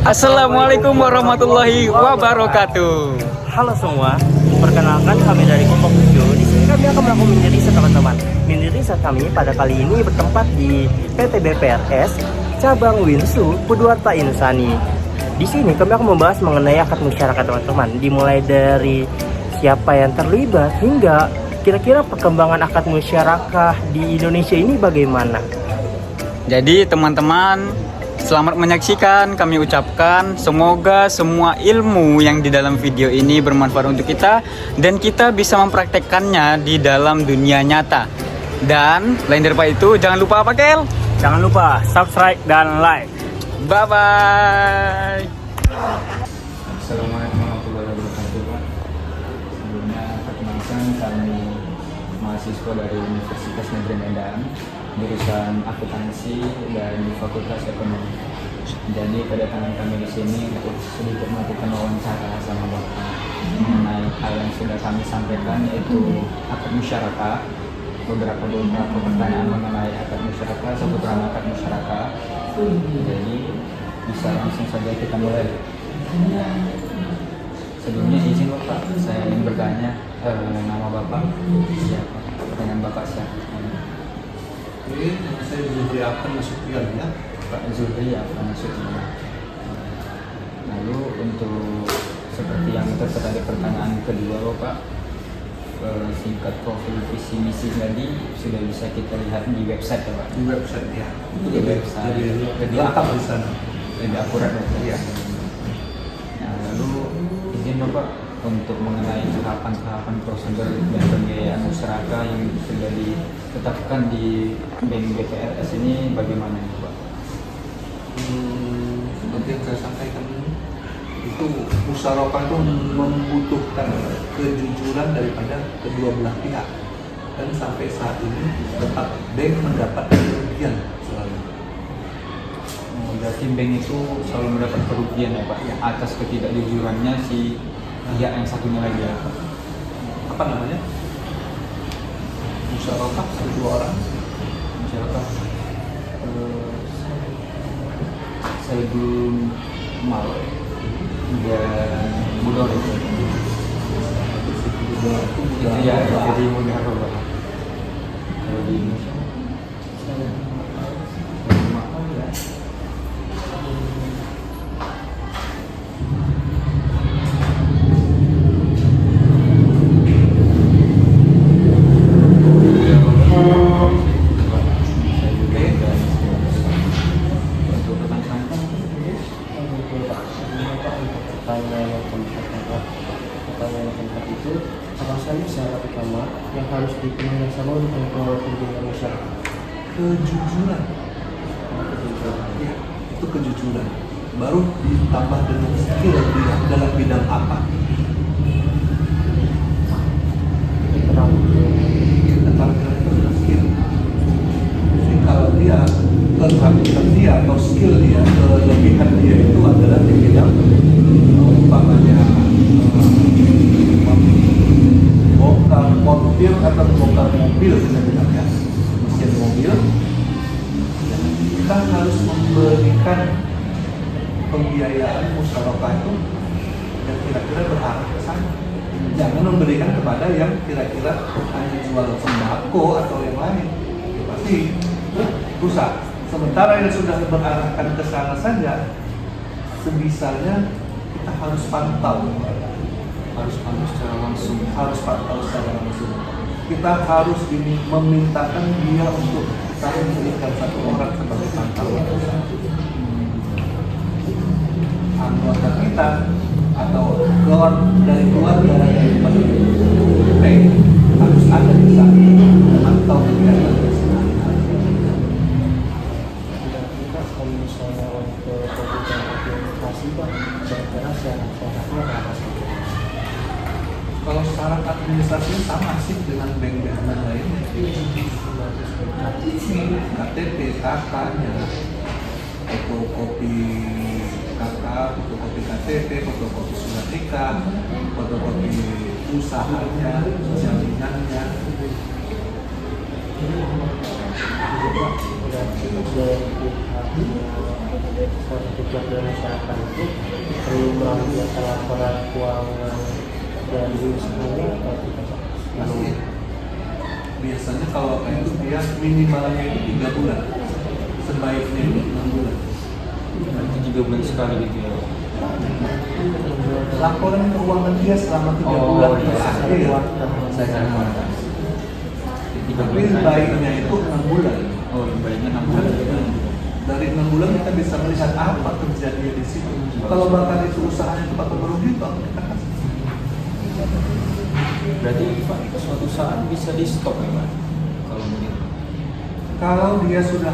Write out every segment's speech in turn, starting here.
Assalamualaikum warahmatullahi wabarakatuh. Halo semua, perkenalkan kami dari Kelompok 7. Di sini kami akan melakukan mini riset teman-teman. Mini riset kami pada kali ini bertempat di PT BPRS Cabang Winsu Purwakarta Insani. Di sini kami akan membahas mengenai akad musyarakah teman-teman, dimulai dari siapa yang terlibat hingga kira-kira perkembangan akad musyarakah di Indonesia ini bagaimana. Jadi teman-teman, selamat menyaksikan. Kami ucapkan semoga semua ilmu yang di dalam video ini bermanfaat untuk kita dan kita bisa mempraktekkannya di dalam dunia nyata. Dan lain daripada itu, jangan lupa apa, Kel? Jangan lupa subscribe dan like. Bye bye. Assalamualaikum warahmatullahi wabarakatuh, Pak. Sebelumnya perkenalkan kami mahasiswa dari Universitas Negeri Medan, jurusan akuntansi dan Fakultas Ekonomi. Jadi kedatangan kami di sini untuk sedikit melakukan wawancara sama Bapak mengenai hal yang sudah kami sampaikan, yaitu akad musyarakah. Beberapa pertanyaan mengenai akad musyarakah, seputaran akad musyarakah. Jadi bisa langsung saja kita mulai. Sebelumnya izin Bapak, saya ingin bertanya nama Bapak siapa? Pertanyaan Bapak siapa? Oke, nama saya Zuhri Afan Nasution ya. Pak Zuhri Afan Nasution. Lalu untuk seperti yang tertera di pertanyaan kedua Bapak, singkat profil visi misi tadi sudah bisa kita lihat di website ya Pak? Di website ya. Di website. Jadi lengkap di sana. Lebih akurat ya. Iya. Nah, lalu izin Bapak untuk mengenai tahapan-tahapan prosedur dan pembiayaan musyarakah yang sudah ditetapkan di Bank BPRS ini bagaimana Bapak? Seperti yang saya sampaikan itu musyarakah itu membutuhkan kejujuran daripada kedua belah pihak, dan sampai saat ini tetap bank mendapat kerugian selalu. Berarti bank itu selalu mendapat kerugian ya Pak, atas ketidakjujurannya si pihak yang satunya lagi ya Pak. Apa namanya? Musyarakah kedua orang. Musyarakah Saidul Mal dan Budor itu. Iya, jadi mudah Pak. Kalau di Indonesia Apa saja syarat utama yang harus dipenuhi sama untuk mengelola pembiayaan masyarakat? Kejujuran. Ya, itu kejujuran. Baru ditambah dengan skill dia dalam bidang apa. Kita targetkan adalah skill. Jadi kalau dia keterampilan dia atau skill dia, kelebihan dia itu adalah di bidang umpamanya bongkar mobil atau bongkar mobil, kita bilang ya, mesin mobil. Kita harus memberikan pembiayaan musyarakah itu yang kira-kira berarah ke sana. Jangan memberikan kepada yang kira-kira hanya jual sembako atau yang lain. Ya, pasti rusak. Sementara yang sudah berarahkan ke sana saja, sebisanya kita harus pantau. Harus pantau secara langsung. Harus pantau secara langsung. Kita harus memintakan dia untuk kita memberikan satu orang sebagai pantauan. Anggota kita atau dari keluarga dari bank harus ada di sana memantau kegiatan tersebut. Kalau misalnya untuk kebutuhan administrasi Pak, kira-kira syarat-syaratnya apa saja? Kalau syarat administrasinya sama sih dengan bank-bank lainnya. KTP, KK-nya, fotokopi KK, fotokopi KTP, fotokopi surat nikah, fotokopi usahanya, jaminannya. Udah dari pihak sertifikat dari masyarakat itu perlu melanjutkan laporan keuangan dari usahanya atau tidak Pak? Pasti. Biasanya kalau itu dia minimalnya itu 3 bulan, sebaiknya itu 6 bulan. Nanti 3 bulan sekali gitu ya. Laporan keuangan dia selama 3 bulan iya. terakhir. Saya kan mau. Tapi baiknya itu 6 bulan. Oh, baiknya 6 bulan. Dari 6 bulan kita bisa melihat apa terjadi di situ. Kalau bahkan itu usahanya cepat merugi, toh kita kasih. Berarti Pak, suatu saat bisa di stop ya Pak? Kalau begitu. Kalau dia sudah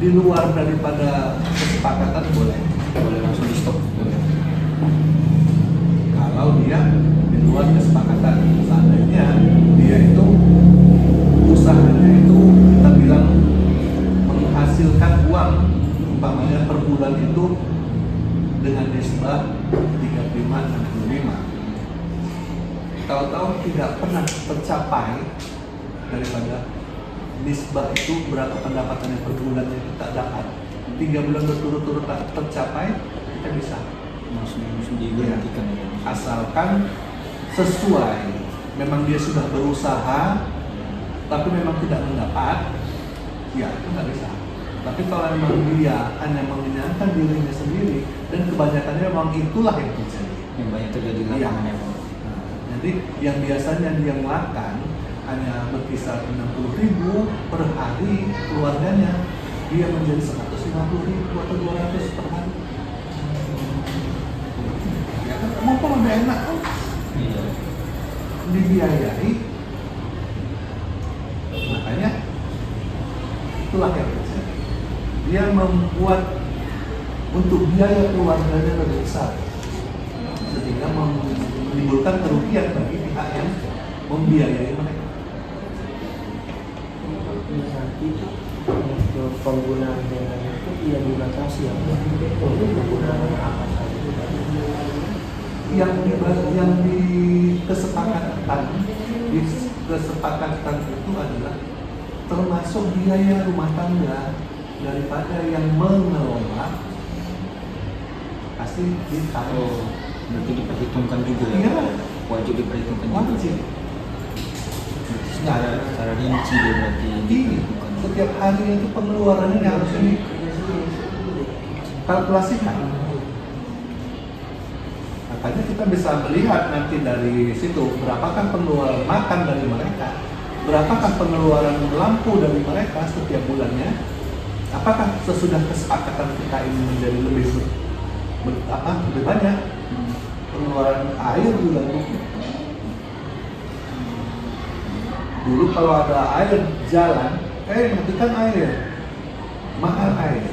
di luar daripada kesepakatan boleh. Boleh langsung di stop. Kalau dia di luar kesepakatan, seandainya dia itu usahanya itu kita bilang menghasilkan uang, umpamanya per bulan itu dengan nisbah 35-65. Tahu-tahu tidak pernah tercapai daripada nisbah itu berapa pendapatan yang per bulannya kita dapat. 3 bulan berturut-turut tak tercapai, kita bisa. Langsung diberhentikan ya. Asalkan sesuai, memang dia sudah berusaha tapi memang tidak mendapat, ya itu nggak bisa. Tapi kalau memang dia hanya mengenyangkan dirinya sendiri dan kebanyakannya memang itulah yang terjadi. Yang banyak terjadi di lapangan ya Pak. Jadi yang biasanya dia makan hanya berkisar 60.000 per hari keluarganya, dia menjadi 150.000 atau 200 per hari. Ya kan, mumpung lebih enak kan? Iya. Dibiayai, makanya itulah yang terjadi. Dia membuat untuk biaya keluarganya lebih besar, sehingga menimbulkan kerugian bagi pihak yang membiayai mereka. Nanti untuk penggunaan dengan itu tidak dibatasi ya Pak? Untuk penggunaan apa saja itu Pak? Yang kesepakatan itu adalah termasuk biaya rumah tangga daripada yang mengelola pasti ditanggung. Berarti diperhitungkan juga ya? Iya. Wajib diperhitungkan juga. Wajib. Secara rinci dia berarti Ini diperhitungkan. setiap hari itu pengeluarannya harus dikalkulasikan. Makanya kita bisa melihat nanti dari situ berapakah pengeluaran makan dari mereka, berapakah pengeluaran lampu dari mereka setiap bulannya, apakah sesudah kesepakatan kita ini menjadi lebih banyak pengeluaran air juga mungkin. Dulu kalau ada air jalan, matikan air, mahal air,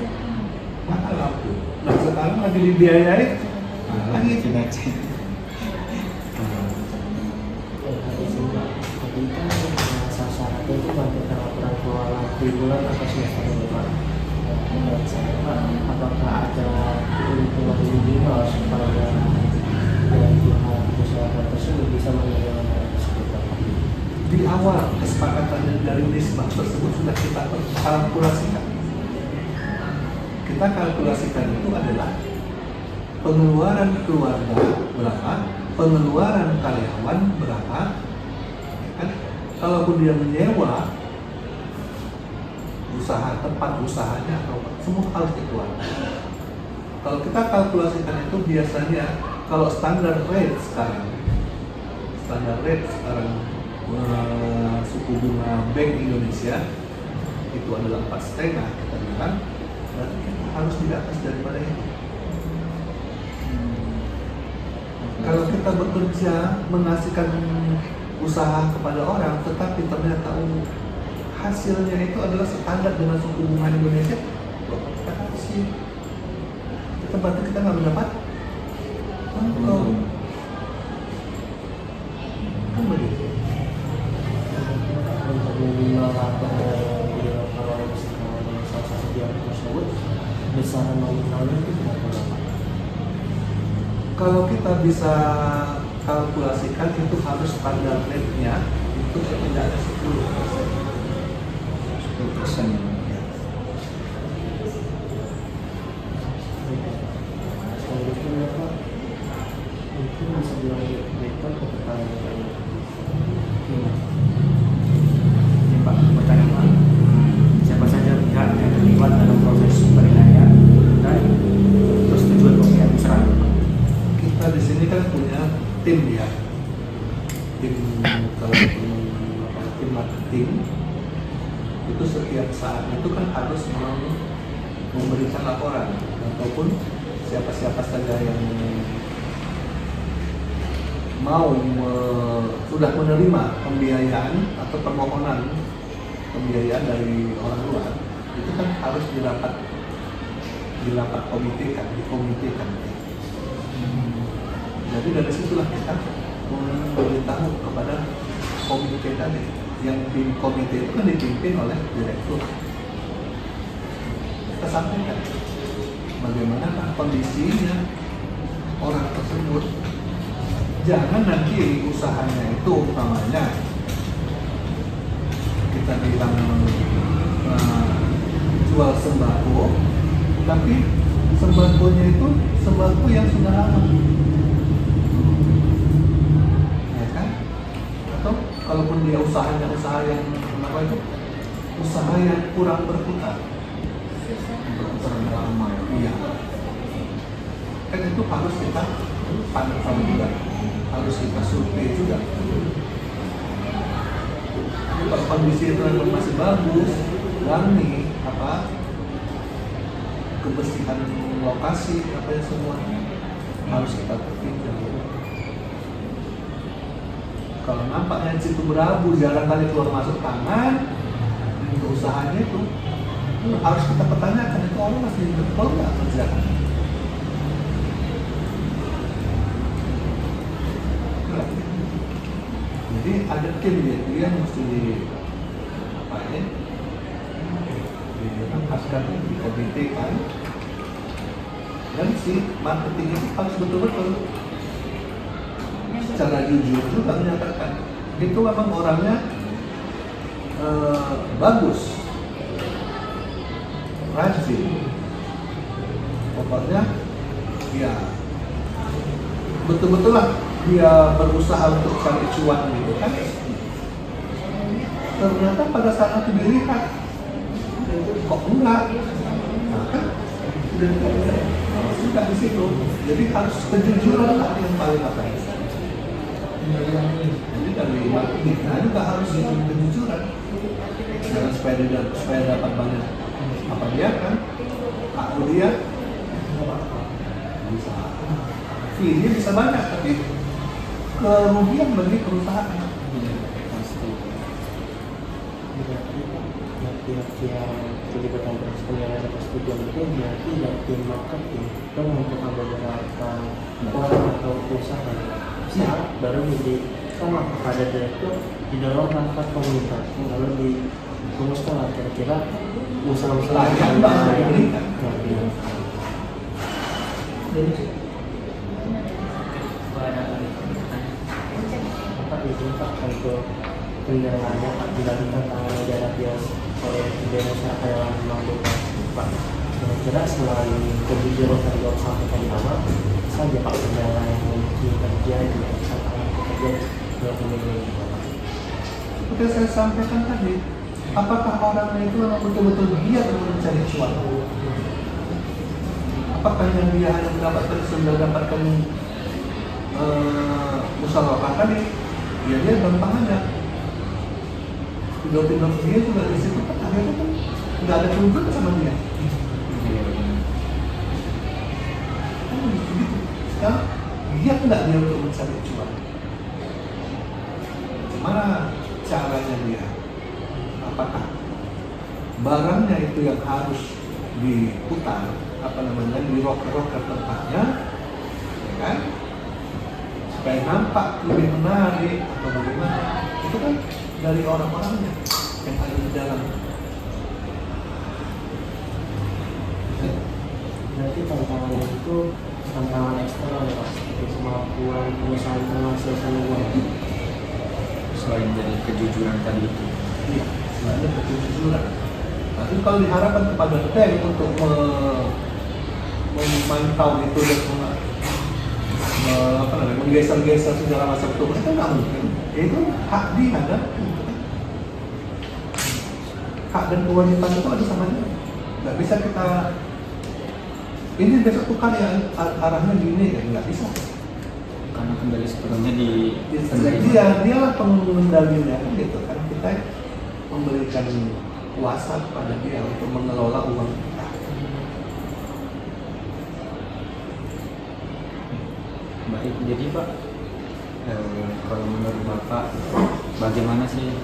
mahal lampu. Nah sekarang lagi dibiayai, lagi Jadi kan sasarannya itu memberikan laporan keuangan triwulan atau semester Pak. Menurut saya Pak, apakah ada keuntungan minimal supaya dari pihak usaha tersebut bisa menerima tersebut Pak? di awal kesepakatan dari nisbah tersebut sudah kita kalkulasikan. Kita kalkulasikan itu adalah pengeluaran keluarga berapa, pengeluaran karyawan berapa, ya kan? Kalaupun dia menyewa usaha, tempat usahanya atau semua harus dikeluarkan. Kalau kita kalkulasikan itu biasanya kalau standar rate sekarang suku bunga Bank Indonesia itu adalah 4,5 kita bilang, berarti kita harus di atas daripada itu. Kalau kita bekerja mengasihkan usaha kepada orang, tetapi ternyata hasilnya itu adalah standar dengan suku bunga Indonesia, kita kasih, kita berarti kita nggak mendapat untung. Kan begitu. Untuk minimal lapor dari kalau misalkan salah satu pihak tersebut besaran nominalnya itu berapa Pak? Kalau kita bisa kalkulasikan itu harus standar rate-nya itu setidaknya 10%. 10%. direktur kepertanian ini. Ini Pak, pertanyaan Pak. Siapa saja pihak yang terlibat dalam proses penilaian dan persetujuan pemilihan besar? Kita di sini kan punya tim ya, tim kalau tim marketing itu setiap saat itu kan harus memberikan laporan ataupun siapa-siapa saja yang sudah menerima pembiayaan atau permohonan pembiayaan dari orang luar itu kan harus dikomitekan. Jadi dari situlah kita memberitahu kepada komite tadi, yang komite itu kan dipimpin oleh direktur. Kita sampaikan bagaimana kondisinya orang tersebut. Jangan nanti usahanya itu utamanya kita bilang jual sembako, tapi sembakonya itu sembako yang sudah lama, ya kan? Atau kalaupun dia usahanya usaha yang usaha yang kurang berputar lama, iya. Kan itu harus kita pantau juga, harus kita survei juga. Kalau kondisi itu masih bagus, wangi, kebersihan lokasi, semuanya harus kita pertimbangkan. Kalau nampaknya di situ berabu, jarang kali keluar masuk tangan untuk usahanya itu harus kita pertanyakan, itu orang masih betul nggak kerjakan? Jadi ada tim dia yang mesti dirangkaskan, dikomitekan, dan si marketing itu harus betul-betul secara jujur juga menyatakan itu memang orangnya bagus, rajin, pokoknya ya betul-betul lah dia berusaha untuk cari cuan gitu kan. Ternyata pada saat itu dilihat kok enggak, nah kan sudah di situ. Jadi harus kejujuran yang paling penting. Jadi dari kita juga harus kejujuran. Jangan supaya dapat banyak dia kan, aku dia bisa fee-nya bisa banyak, tapi kerugian bagi perusahaan. Pasti. Berarti yang terlibat dalam proses penilaian dan persetujuan itu berarti dari tim marketing itu membutuhkan beberapa orang atau usaha baru sama kepada direktur didorong rapat komunikasi lalu dirumuskan kira-kira usaha-usaha yang diberikan. Pak izin Pak untuk kendalanya Pak dilakukan tanggal negara bias oleh Indonesia Thailand melakukan Pak. Kira-kira selain kejujuran tadi yang sampaikan di awal, saja Pak kendala yang mungkin terjadi di tantangan pekerja dalam pemilihan ini Pak. Seperti saya sampaikan tadi, apakah orangnya itu memang betul-betul giat untuk mencari cuan? Apakah yang dia hanya mendapatkan musyawarah tadi, ya dia gampang aja. Pilot dia juga di situ kan akhirnya kan nggak ada tuntutan sama dia. Kan begitu. Sekarang dia nggak dia untuk mencari cuan. Gimana caranya dia? Apakah barangnya itu yang harus diputar, di rocker tempatnya, ya kan? Supaya nampak lebih menarik atau bagaimana? Itu kan dari orang-orangnya yang ada di dalam. Berarti tantangan itu tantangan eksternal ya Pak, seperti kemampuan pengusaha menghasilkan uang. Selain dari kejujuran tadi itu. Iya, ada kejujuran. Tapi kalau diharapkan kepada bank untuk memantau itu dan menggeser-geser segala macam itu nggak mungkin. Itu hak dia kan. Hak dan kewajiban itu ada samanya. Nggak bisa kita ini besok tukar ya arahnya gini ya nggak bisa. Karena kendali sepenuhnya di Dialah pengendalinya kan gitu kan, kita memberikan kuasa kepada dia untuk mengelola uang kita. Baik, jadi Pak, kalau menurut Bapak, bagaimana sih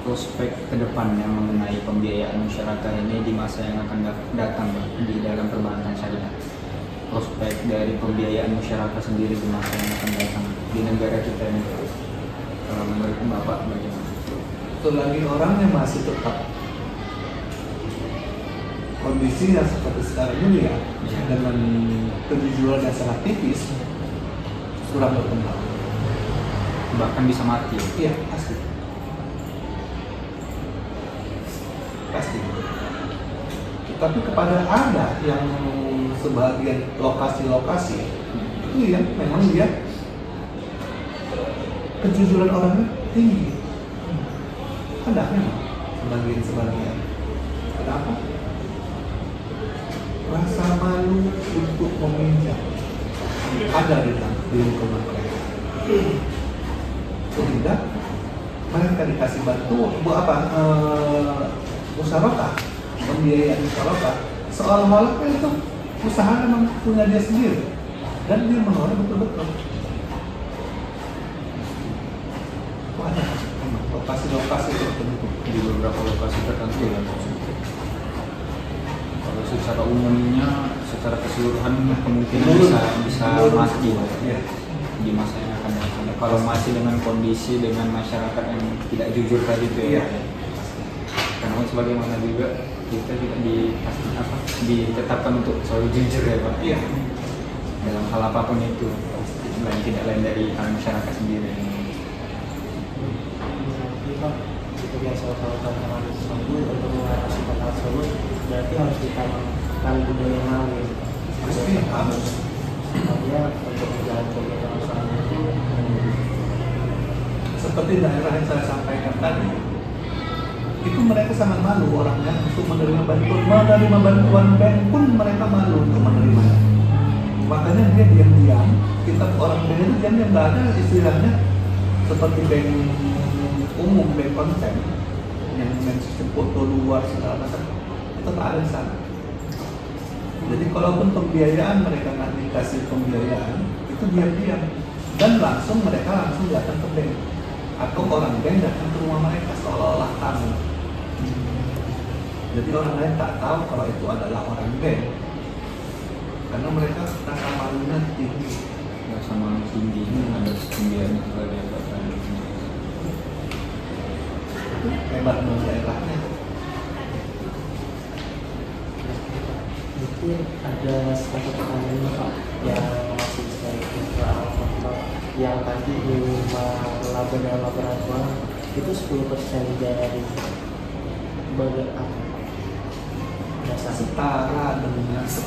prospek ke depannya mengenai pembiayaan masyarakat ini di masa yang akan datang Pak, di dalam perbankan syariah? Prospek dari pembiayaan masyarakat sendiri di masa yang akan datang di negara kita ini, kalau menurut Bapak bagaimana? Selagi orangnya masih tetap kondisinya seperti sekarang ini ya, dengan penjualan yang sangat tipis, kurang berkembang. Bahkan bisa mati. Iya, pasti. Pasti. Tapi kepada ada yang sebagian lokasi-lokasi itu yang memang dia kejujuran orangnya tinggi. Ada memang sebagian. Kenapa? Rasa malu untuk meminjam ada di lingkungan mereka. Sehingga mereka dikasih bantu buat apa? Musyarakah, pembiayaan musyarakah, seolah-olah itu usaha memang punya dia sendiri dan dia mengelola betul-betul. Itu ada memang lokasi-lokasi tertentu. Di beberapa lokasi tertentu ya. Kalau secara umumnya, secara keseluruhan kemungkinan bisa mati Ya. di masa yang akan datang. Kalau masih dengan kondisi dengan masyarakat yang tidak jujur tadi itu ya. Karena sebagaimana juga kita tidak ditetapkan untuk selalu jujur ya Pak. Iya. Dalam hal apapun itu, tidak lain dari masyarakat sendiri. Itu biasa kalau tersebut untuk mengatasi hal tersebut berarti harus ditanamkan budaya malu. Pasti harus. Makanya untuk menjalankan kegiatan usaha itu Seperti daerah yang saya sampaikan tadi, itu mereka sangat malu orangnya untuk menerima bantuan bank pun mereka malu untuk menerimanya. Makanya dia diam-diam, kita orang bank itu diam-diam, nggak ada istilahnya seperti bank umum, bank konten yang sistem foto luar segala macam, itu tak ada di sana. Jadi kalaupun pembiayaan mereka nggak dikasih pembiayaan, itu diam-diam dan mereka langsung datang ke bank atau orang bank datang ke rumah mereka seolah-olah tamu. Jadi orang lain tak tahu kalau itu adalah orang bank karena mereka rasa malunya tinggi. Rasa malu tinggi, ada pembiayaan itu lagi yang Hebat daerahnya. itu ada satu pertanyaan Pak yang masih saya kira yang tadi laba dalam laporan keuangan itu 10% dari bagian apa? Dasar Setara dengan 10%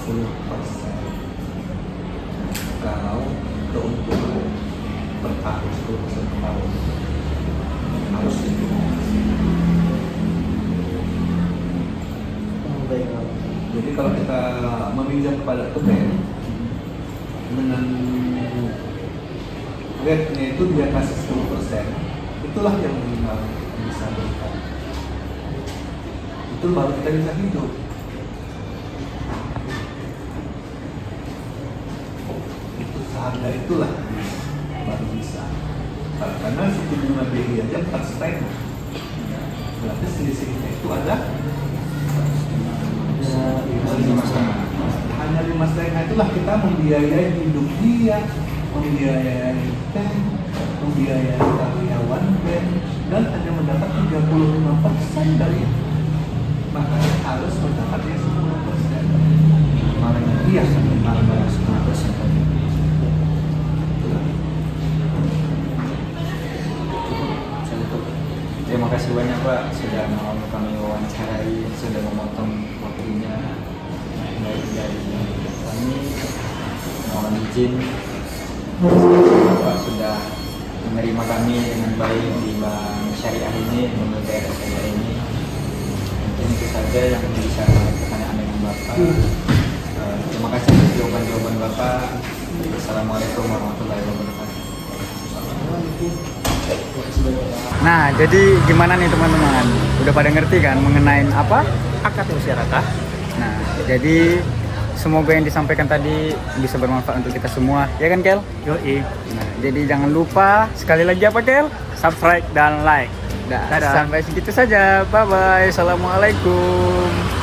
kalau keuntungan per tahun 10% per tahun harus itu. baik Pak. Jadi kalau kita meminjam kepada bank dengan rate-nya itu dia kasih 10%, itulah yang minimal yang bisa berikan. Itu baru kita bisa hidup. Itu seharga itulah baru bisa. Karena suku bunga BI aja 4,5. Berarti selisihnya itu ada hanya 5,5. Itulah kita membiayai hidup dia, membiayai bank, membiayai karyawan bank, dan hanya mendapat 35% dari itu. Makanya harus mendapatnya 10%. Iya, 10% tadi. Terima kasih banyak Pak sudah mau kami wawancarai, sudah memotong waktunya. Baik dari kami, mohon izin Bapak sudah menerima kami dengan baik di Bank Syariah ini, di daerah Syariah ini. Mungkin itu saja yang bisa pertanyaan dengan Bapak. Terima kasih atas jawaban-jawaban Bapak. Assalamualaikum warahmatullahi wabarakatuh. Nah, jadi gimana nih teman-teman? Udah pada ngerti kan mengenai apa? Akad musyarakah. Nah, jadi semoga yang disampaikan tadi bisa bermanfaat untuk kita semua, ya kan Kel? Yoi. Nah, jadi jangan lupa sekali lagi apa Kel? Subscribe dan like. Dah, Dadah. sampai segitu saja. Bye bye. Assalamualaikum.